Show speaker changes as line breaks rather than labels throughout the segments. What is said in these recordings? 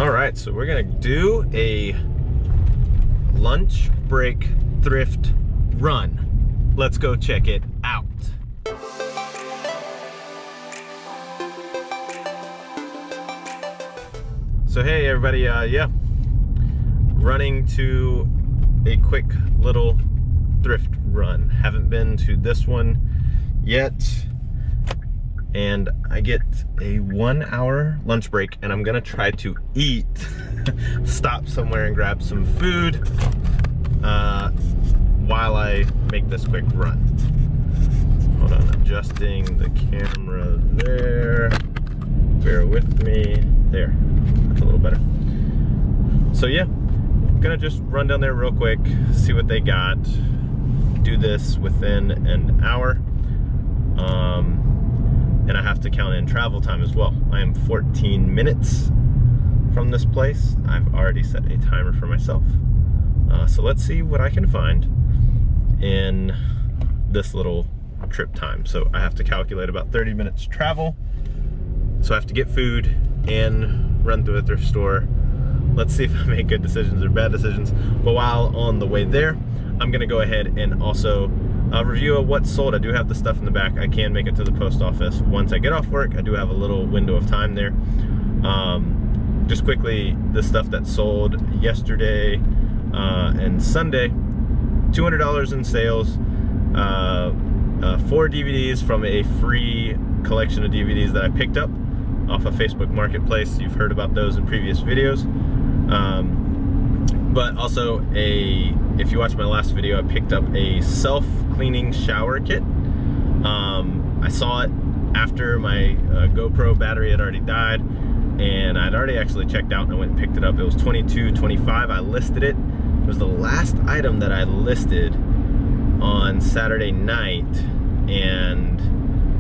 All right, so we're gonna do a lunch break thrift run. Let's go check it out. So hey everybody, running to a quick little thrift run. Haven't been to this one yet, and I get a 1 hour lunch break, and I'm gonna try to eat, stop somewhere and grab some food while I make this quick run. Hold on, adjusting the camera there. Bear with me. There, that's a little better. So yeah, gonna just run down there real quick, see what they got. Do this within an hour. And I have to count in travel time as well. I am 14 minutes from this place. I've already set a timer for myself. So let's see what I can find in this little trip time. So I have to calculate about 30 minutes travel. So I have to get food and run through a thrift store. Let's see if I make good decisions or bad decisions. But while on the way there, I'm gonna go ahead and also review of what's sold. I do have the stuff in the back. I can make it to the post office once I get off work. I do have a little window of time there. Just quickly, the stuff that sold yesterday and Sunday, $200 in sales, 4 DVDs from a free collection of DVDs that I picked up off of Facebook Marketplace. You've heard about those in previous videos. But also if you watched my last video, I picked up a self-cleaning shower kit. I saw it after my GoPro battery had already died, and I'd already actually checked out and I went and picked it up. It was $22.25. I listed it. It was the last item that I listed on Saturday night, and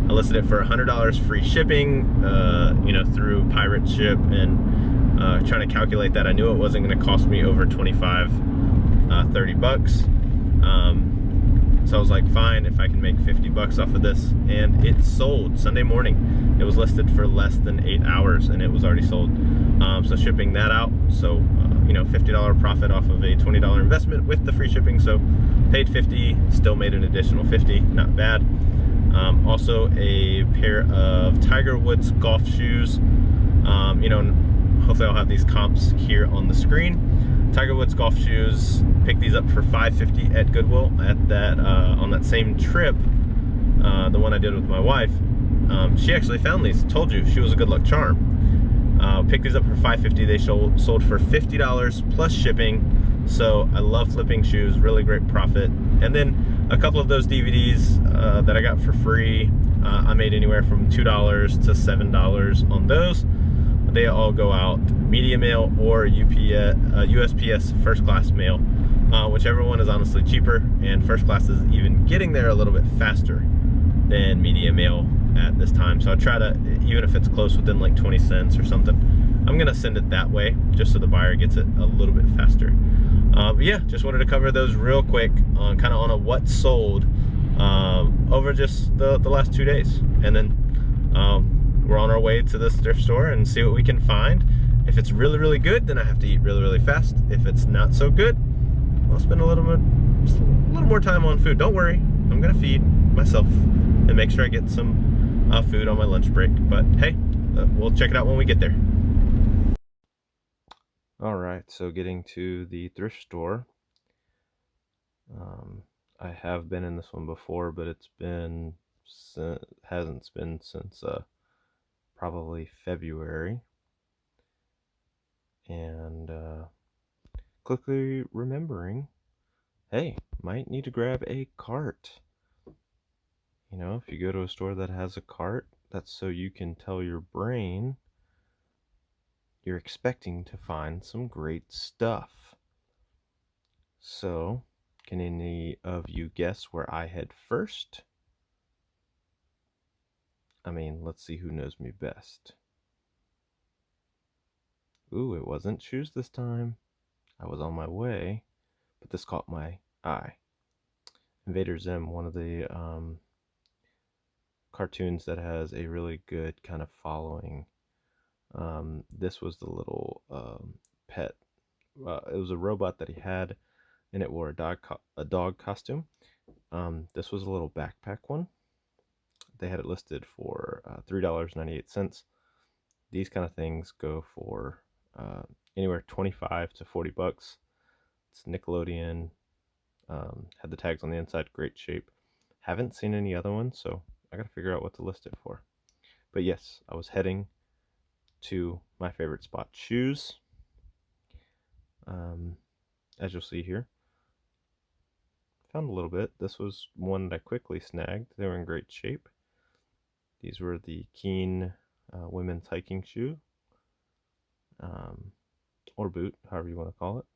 I listed it for $100 free shipping, you know, through Pirate Ship, and trying to calculate that. I knew it wasn't going to cost me over 30 bucks. So I was like, fine, if I can make 50 bucks off of this. And it sold Sunday morning. It was listed for less than 8 hours and it was already sold. So shipping that out, so you know, $50 profit off of a $20 investment with the free shipping. So paid 50, still made an additional 50, not bad. Also a pair of Tiger Woods golf shoes. You know, hopefully I'll have these comps here on the screen. Tiger Woods golf shoes, picked these up for $5.50 at Goodwill at that on that same trip, the one I did with my wife. She actually found these. Told you she was a good luck charm. Picked these up for $5.50. They sold for $50 plus shipping. So I love flipping shoes, really great profit. And then a couple of those DVDs that I got for free, I made anywhere from $2 to $7 on those. They all go out media mail or USPS first class mail, whichever one is honestly cheaper, and first class is even getting there a little bit faster than media mail at this time. So I try to, even if it's close, within like 20 cents or something, I'm gonna send it that way just so the buyer gets it a little bit faster. But yeah, just wanted to cover those real quick on kind of on a what sold over just the last 2 days, and then we're on our way to this thrift store and see what we can find. If it's really, really good, then I have to eat really, really fast. If it's not so good, I'll spend a little more time on food. Don't worry, I'm gonna feed myself and make sure I get some food on my lunch break. But hey, we'll check it out when we get there. All right, so getting to the thrift store. I have been in this one before, but hasn't been since probably February. And quickly remembering, hey, might need to grab a cart. You know, if you go to a store that has a cart, that's so you can tell your brain you're expecting to find some great stuff. So, can any of you guess where I head first? I mean, let's see who knows me best. Ooh, it wasn't shoes this time. I was on my way, but this caught my eye. Invader Zim, one of the cartoons that has a really good kind of following This was the little pet. It was a robot that he had, and it wore a dog costume. This was a little backpack one. They had it listed for $3.98. These kind of things go for anywhere 25 to 40 bucks. It's Nickelodeon. Had the tags on the inside, great shape. Haven't seen any other ones, so I gotta figure out what to list it for. But yes, I was heading to my favorite spot, shoes. As you'll see here, found a little bit. This was one that I quickly snagged. They were in great shape. These were the Keen women's hiking shoe, or boot, however you want to call it.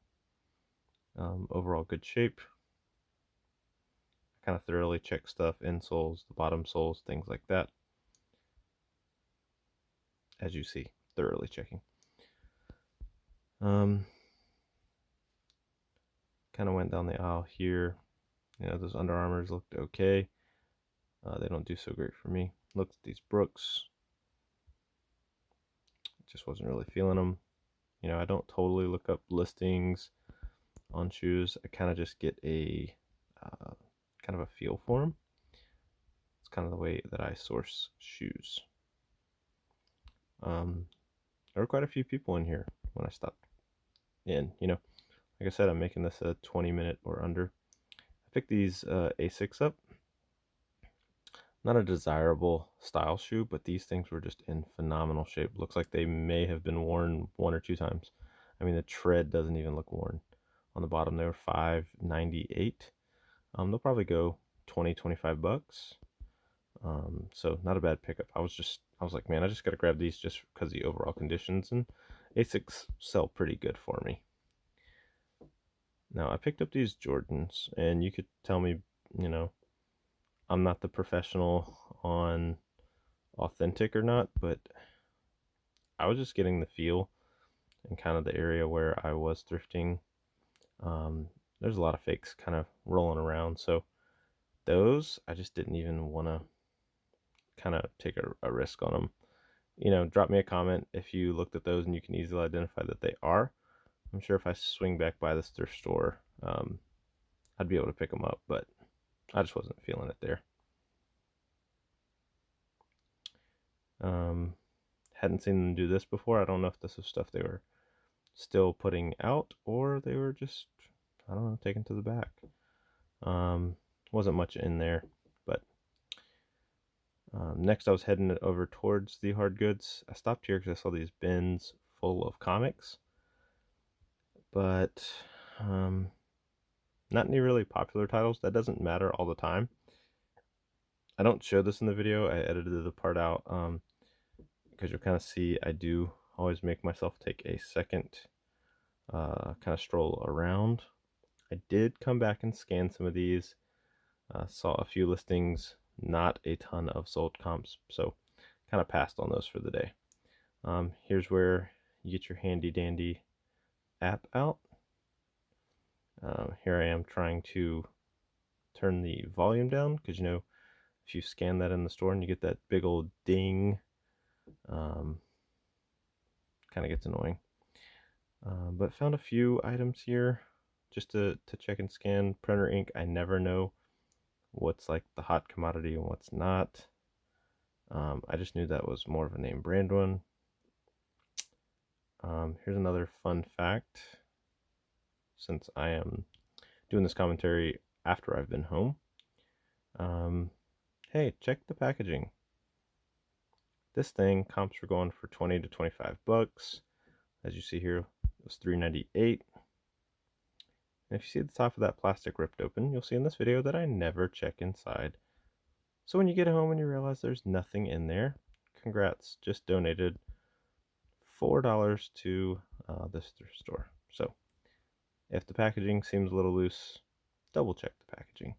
Overall good shape. I kind of thoroughly check stuff, insoles, the bottom soles, things like that. As you see, thoroughly checking. Kind of went down the aisle here. You know, those Under Armours looked okay. They don't do so great for me. Looked at these Brooks. Just wasn't really feeling them. You know, I don't totally look up listings on shoes. I kind of just get a kind of a feel for them. It's kind of the way that I source shoes. There were quite a few people in here when I stopped in. You know, like I said, I'm making this a 20-minute or under. I picked these Asics up. Not a desirable style shoe, but these things were just in phenomenal shape. Looks like they may have been worn 1 or 2 times. I mean, the tread doesn't even look worn. On the bottom, they were $5.98. They'll probably go 20-25 bucks. So not a bad pickup. I was like, man, I just gotta grab these just because the overall conditions, and Asics sell pretty good for me. Now I picked up these Jordans, and you could tell me, you know, I'm not the professional on authentic or not, but I was just getting the feel in kind of the area where I was thrifting. There's a lot of fakes kind of rolling around, so those I just didn't even want to kind of take a risk on them. You know, drop me a comment if you looked at those and you can easily identify that they are. I'm sure if I swing back by this thrift store, I'd be able to pick them up, but I just wasn't feeling it there. Hadn't seen them do this before. I don't know if this was stuff they were still putting out or they were just, I don't know, taken to the back. Wasn't much in there, but next I was heading over towards the hard goods. I stopped here because I saw these bins full of comics, but not any really popular titles. That doesn't matter all the time. I don't show this in the video. I edited the part out because you'll kind of see I do always make myself take a second kind of stroll around. I did come back and scan some of these. Saw a few listings, not a ton of sold comps, so kind of passed on those for the day. Here's where you get your handy dandy app out. Here I am trying to turn the volume down because, you know, if you scan that in the store and you get that big old ding, kind of gets annoying. But found a few items here just to check and scan. Printer ink, I never know what's like the hot commodity and what's not. I just knew that was more of a name brand one. Here's another fun fact, since I am doing this commentary after I've been home. Hey, check the packaging. This thing, comps were going for 20 to 25 bucks. As you see here, it was $3.98. And if you see the top of that plastic ripped open, you'll see in this video that I never check inside. So when you get home and you realize there's nothing in there, congrats, just donated $4 to this thrift store. So if the packaging seems a little loose, double check the packaging.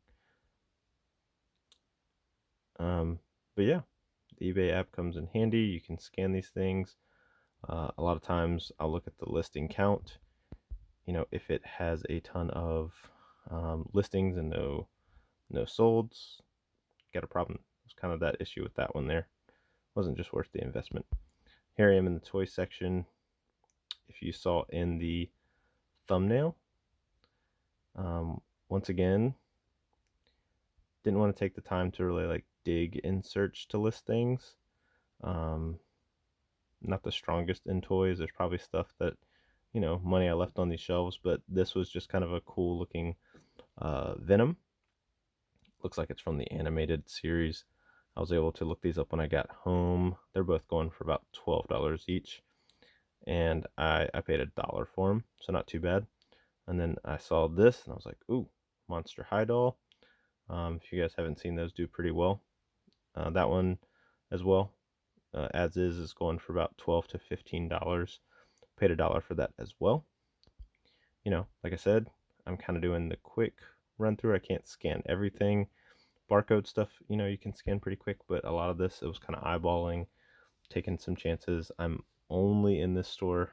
But yeah, the eBay app comes in handy. You can scan these things. A lot of times I'll look at the listing count. You know, if it has a ton of listings and no solds, got a problem. It's kind of that issue with that one there. Wasn't just worth the investment. Here I am in the toy section. If you saw in the thumbnail, once again, didn't want to take the time to really like dig and search to list things. Not the strongest in toys. There's probably stuff that, you know, money I left on these shelves, but this was just kind of a cool looking Venom. Looks like it's from the animated series. I was able to look these up when I got home. They're both going for about $12 each, and I paid $1 for them, so not too bad. And then I saw this and I was like, ooh, Monster High Doll. If you guys haven't seen those, do pretty well. That one as well, as is going for about $12 to $15. Paid $1 for that as well. You know, like I said, I'm kind of doing the quick run through. I can't scan everything. Barcode stuff, you know, you can scan pretty quick, but a lot of this, it was kind of eyeballing, taking some chances. I'm only in this store,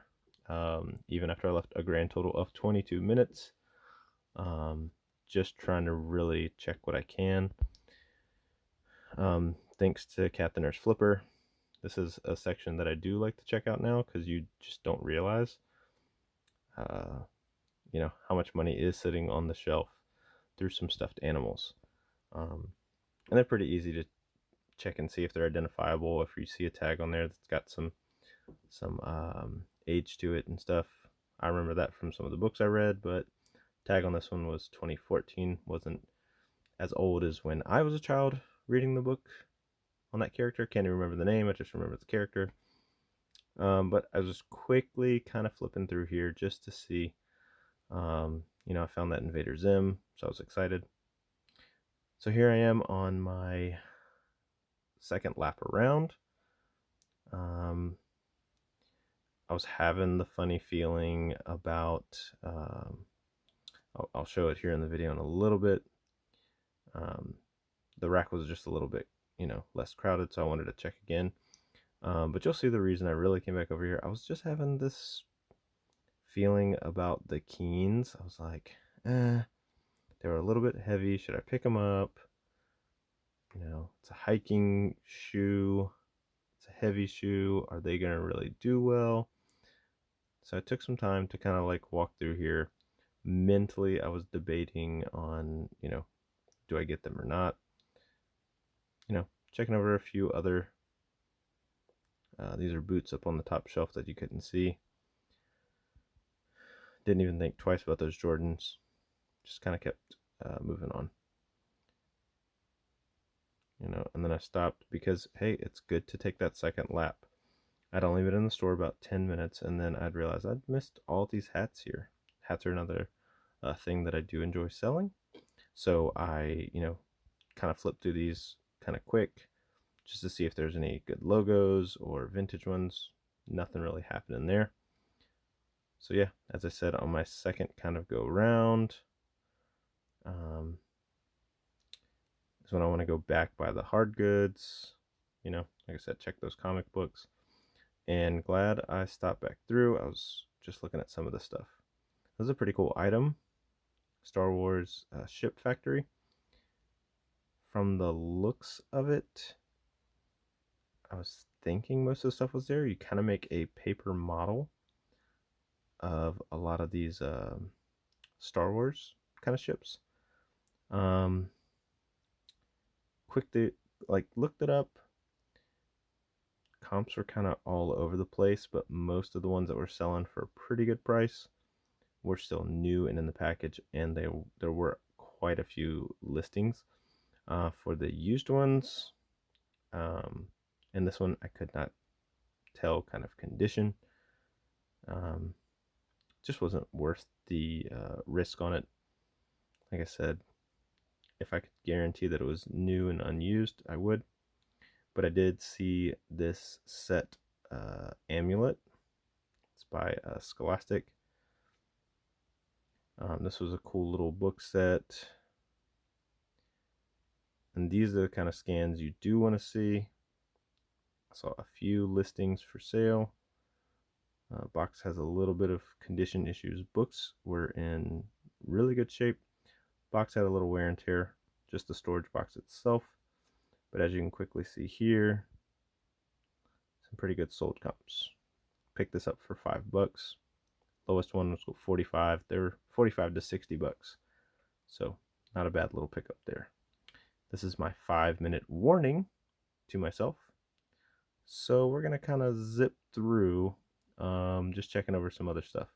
even after I left, a grand total of 22 minutes. Just trying to really check what I can. Thanks to Cat the Nurse Flipper. This is a section that I do like to check out now because you just don't realize, you know, how much money is sitting on the shelf through some stuffed animals. And they're pretty easy to check and see if they're identifiable. If you see a tag on there that's got some age to it and stuff. I remember that from some of the books I read, but tag on this one was 2014. Wasn't as old as when I was a child reading the book on that character. Can't even remember the name. I just remember the character. But I was just quickly kind of flipping through here just to see. You know, I found that Invader Zim, so I was excited. So here I am on my second lap around. I was having the funny feeling about, I'll show it here in the video in a little bit. The rack was just a little bit, you know, less crowded, so I wanted to check again. But you'll see the reason I really came back over here. I was just having this feeling about the Keens. I was like, they were a little bit heavy. Should I pick them up? You know, it's a hiking shoe. It's a heavy shoe. Are they going to really do well? So I took some time to kind of like walk through here. Mentally, I was debating on, you know, do I get them or not? You know, checking over a few other, these are boots up on the top shelf that you couldn't see. Didn't even think twice about those Jordans. Just kind of kept moving on. You know, and then I stopped because, hey, it's good to take that second lap. I'd only been in the store about 10 minutes, and then I'd realized I'd missed all these hats here. Hats are another thing that I do enjoy selling. So I, you know, kind of flipped through these kind of quick just to see if there's any good logos or vintage ones. Nothing really happening there. So yeah, as I said, on my second kind of go round, is when I want to go back by the hard goods. You know, like I said, check those comic books. And glad I stopped back through. I was just looking at some of the stuff. This is a pretty cool item. Star Wars ship factory. From the looks of it, I was thinking most of the stuff was there. You kind of make a paper model of a lot of these Star Wars kind of ships. Quickly, like, looked it up. Comps were kind of all over the place, but most of the ones that were selling for a pretty good price were still new and in the package, and there were quite a few listings for the used ones. And this one I could not tell kind of condition. Just wasn't worth the risk on it. Like I said, if I could guarantee that it was new and unused, I would. But I did see this set amulet. It's by Scholastic. This was a cool little book set. And these are the kind of scans you do want to see. I saw a few listings for sale. Box has a little bit of condition issues. Books were in really good shape. Box had a little wear and tear, just the storage box itself. But as you can quickly see here, some pretty good sold comps. Picked this up for $5. Lowest one was 45. They're 45 to 60 bucks. So not a bad little pickup there. This is my 5-minute warning to myself. So we're gonna kind of zip through, just checking over some other stuff.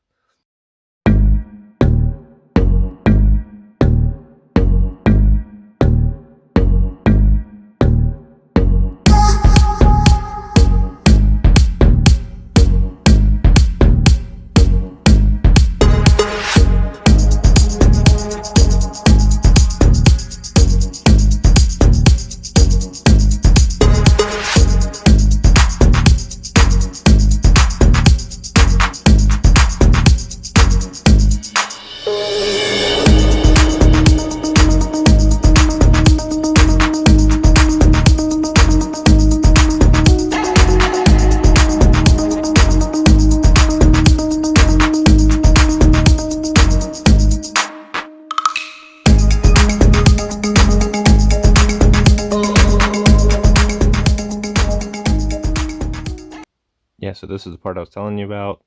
Yeah, so this is the part I was telling you about.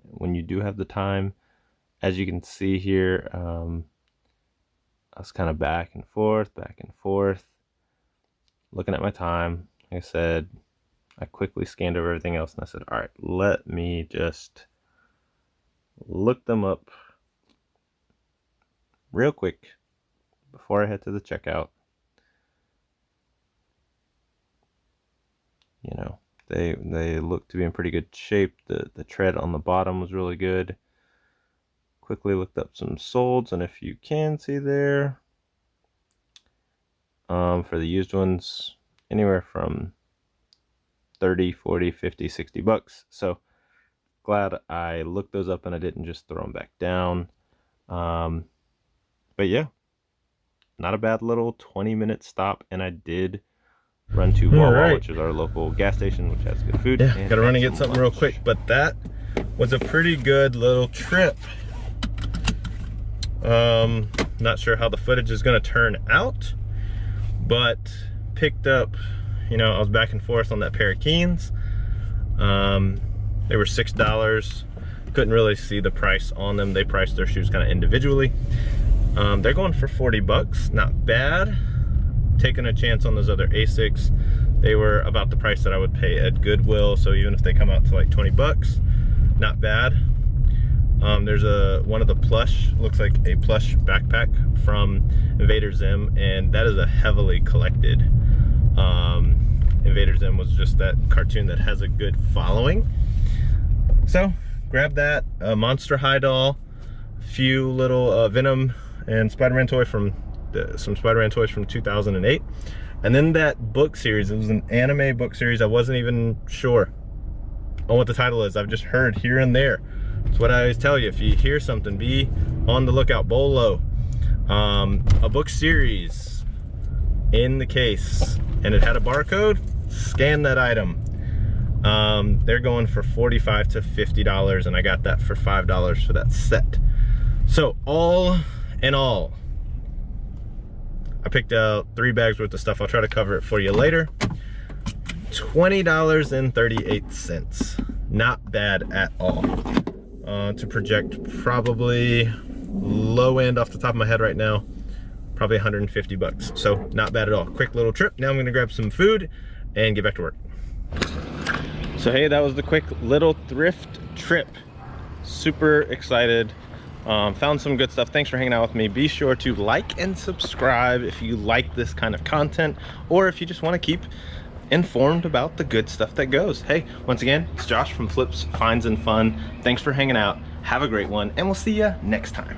When you do have the time, as you can see here, I was kind of back and forth, looking at my time. Like I said, I quickly scanned over everything else and I said, all right, let me just look them up real quick before I head to the checkout. You know, they look to be in pretty good shape. The tread on the bottom was really good. Quickly looked up some solds, and if you can see there, for the used ones, anywhere from 30, 40, 50, 60 bucks. So glad I looked those up and I didn't just throw them back down. But yeah, not a bad little 20-minute stop, and I did run to Wawa, which is our local gas station, which has good food.
Yeah, gotta run and get something real quick, but that was a pretty good little trip. Not sure how the footage is gonna turn out, but picked up, you know, I was back and forth on that pair of Keens. They were $6. Couldn't really see the price on them. They priced their shoes kind of individually. They're going for 40 bucks, not bad. Taking a chance on those other Asics. They were about the price that I would pay at Goodwill, so even if they come out to like 20 bucks, not bad. There's one of the plush, looks like a plush backpack from Invader Zim, and that is a heavily collected. Invader Zim was just that cartoon that has a good following. So grab that, Monster High doll, a few little Venom and Spider-Man toy from some Spider-Man toys from 2008, and then that book series. It was an anime book series. I wasn't even sure on what the title is. I've just heard here and there. It's what I always tell you, if you hear something, be on the lookout. Bolo, a book series in the case, and it had a barcode. Scan that item. They're going for $45 to $50, and I got that for $5 for that set. So all in all, I picked out 3 bags worth of stuff. I'll try to cover it for you later. $20.38. Not bad at all. To project, probably low end off the top of my head right now, probably 150 bucks. So not bad at all. Quick little trip. Now I'm gonna grab some food and get back to work. So hey, that was the quick little thrift trip. Super excited. Found some good stuff. Thanks for hanging out with me. Be sure to like and subscribe if you like this kind of content, or if you just want to keep informed about the good stuff that goes. Hey, once again, it's Josh from Flips, Finds, and Fun. Thanks for hanging out. Have a great one, and we'll see you next time.